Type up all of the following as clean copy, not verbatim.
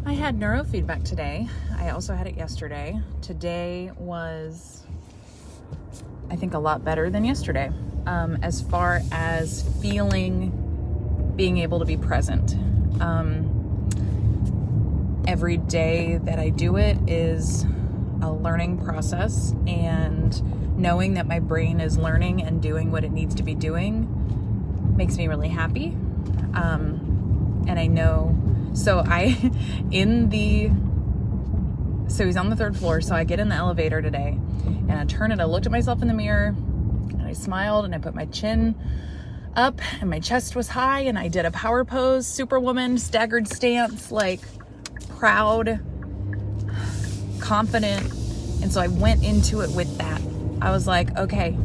I had neurofeedback today. I also had it yesterday. Today was, I think, a lot better than yesterday, as far as being able to be present. Every day that I do it is a learning process, and knowing that my brain is learning and doing what it needs to be doing makes me really happy. And I know, so he's on the third floor, so I get in the elevator today, and I turn and I looked at myself in the mirror, and I smiled, and I put my chin up, and my chest was high, and I did a power pose, superwoman, staggered stance, like proud, confident. And so I went into it with that. I was like, okay,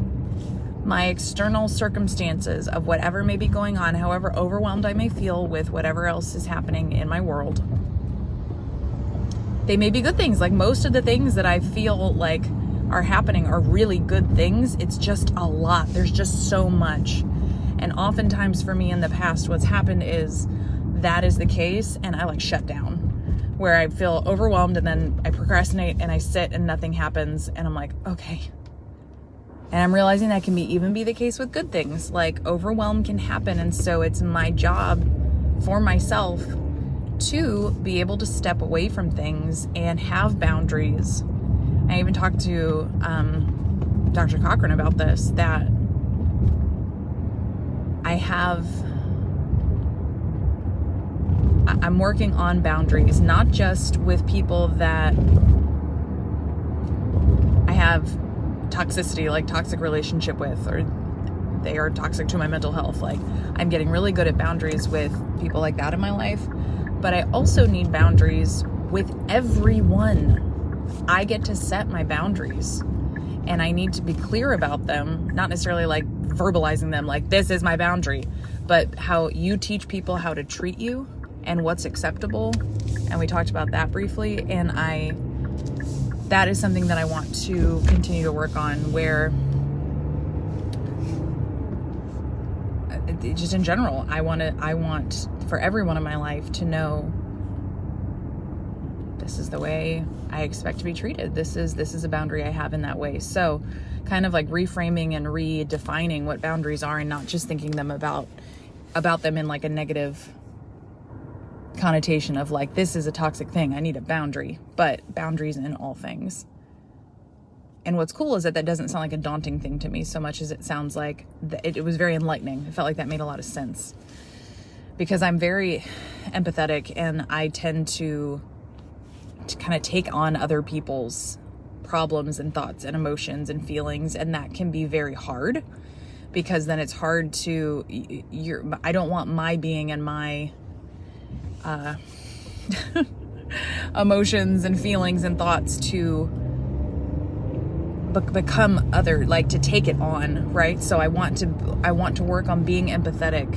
my external circumstances of whatever may be going on, however overwhelmed I may feel with whatever else is happening in my world, they may be good things. Like, most of the things that I feel like are happening are really good things. It's just a lot. There's just so much. And oftentimes for me in the past, what's happened is that is the case, and I shut down, where I feel overwhelmed, and then I procrastinate and I sit and nothing happens, and I'm like, okay. And I'm realizing that can even be the case with good things. Like, overwhelm can happen, and so it's my job for myself to be able to step away from things and have boundaries. I even talked to Dr. Cochran about this, that I'm working on boundaries, not just with people that I have toxicity, like toxic relationship with, or they are toxic to my mental health. Like, I'm getting really good at boundaries with people like that in my life, but I also need boundaries with everyone. I get to set my boundaries, and I need to be clear about them, not necessarily like verbalizing them like this is my boundary, but how you teach people how to treat you and what's acceptable. And we talked about that briefly, and that is something that I want to continue to work on, where just in general, I want for everyone in my life to know this is the way I expect to be treated. This is a boundary I have in that way. So kind of like reframing and redefining what boundaries are, and not just thinking about them in like a negative connotation of like, this is a toxic thing, I need a boundary, but boundaries in all things. And what's cool is that doesn't sound like a daunting thing to me so much as it sounds like it was very enlightening. It felt like that made a lot of sense, because I'm very empathetic, and I tend to kind of take on other people's problems and thoughts and emotions and feelings, and that can be very hard, because then it's hard to I don't want my being and my emotions and feelings and thoughts to become other, like to take it on, right? So I want to work on being empathetic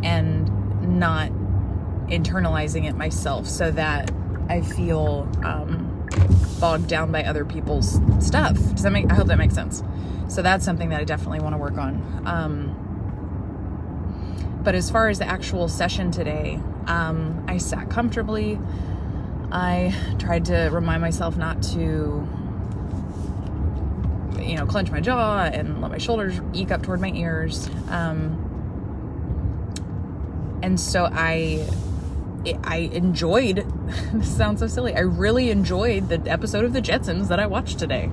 and not internalizing it myself, so that I feel bogged down by other people's stuff. I hope that makes sense. So that's something that I definitely want to work on. But as far as the actual session today, I sat comfortably. I tried to remind myself not to, clench my jaw and let my shoulders eke up toward my ears. And so I enjoyed, this sounds so silly, I really enjoyed the episode of The Jetsons that I watched today,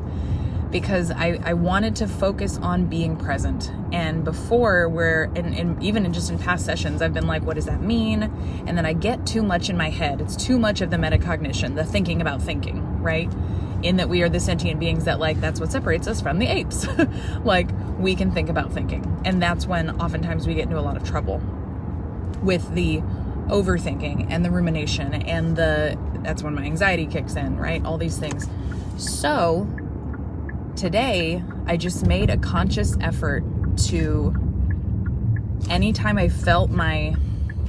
because I wanted to focus on being present. And before, even just in past sessions, I've been like, what does that mean? And then I get too much in my head. It's too much of the metacognition, the thinking about thinking, right? In that we are the sentient beings that, like, that's what separates us from the apes. Like, we can think about thinking. And that's when oftentimes we get into a lot of trouble with the overthinking and the rumination, and that's when my anxiety kicks in, right? All these things. So today, I just made a conscious effort to, anytime I felt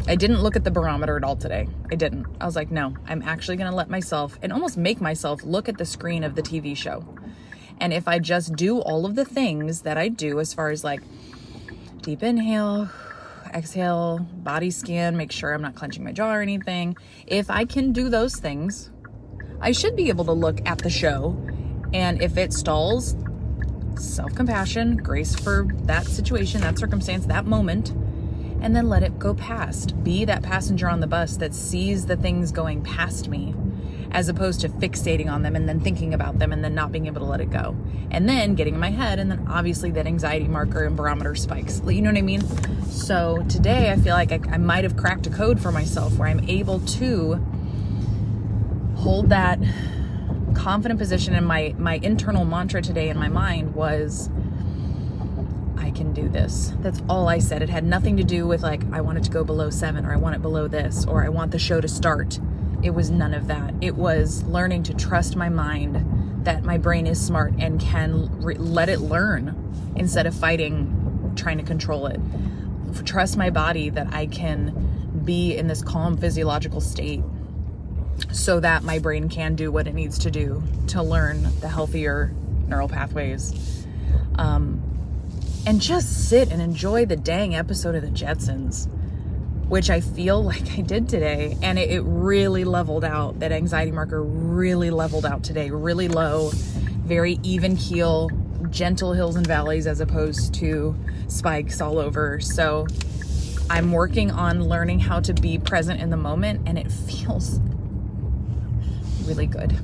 I didn't look at the barometer at all today. I didn't. I was like, no, I'm actually going to let myself, and almost make myself, look at the screen of the TV show. And if I just do all of the things that I do, as far as like deep inhale, exhale, body scan, make sure I'm not clenching my jaw or anything. If I can do those things, I should be able to look at the show, and if it stalls, self-compassion, grace for that situation, that circumstance, that moment, and then let it go past. Be that passenger on the bus that sees the things going past me, as opposed to fixating on them and then thinking about them and then not being able to let it go. And then getting in my head, and then obviously that anxiety marker and barometer spikes. You know what I mean? So today I feel like I might have cracked a code for myself where I'm able to hold that confident position. And my internal mantra today in my mind was, I can do this. That's all I said. It had nothing to do with like, I want it to go below 7, or I want it below this, or I want the show to start. It was none of that. It was learning to trust my mind, that my brain is smart and can let it learn instead of fighting, trying to control it. Trust my body that I can be in this calm physiological state so that my brain can do what it needs to do to learn the healthier neural pathways. And just sit and enjoy the dang episode of the Jetsons, which I feel like I did today. And it really leveled out. That anxiety marker really leveled out today. Really low, very even keel, gentle hills and valleys as opposed to spikes all over. So I'm working on learning how to be present in the moment, and it feels really good.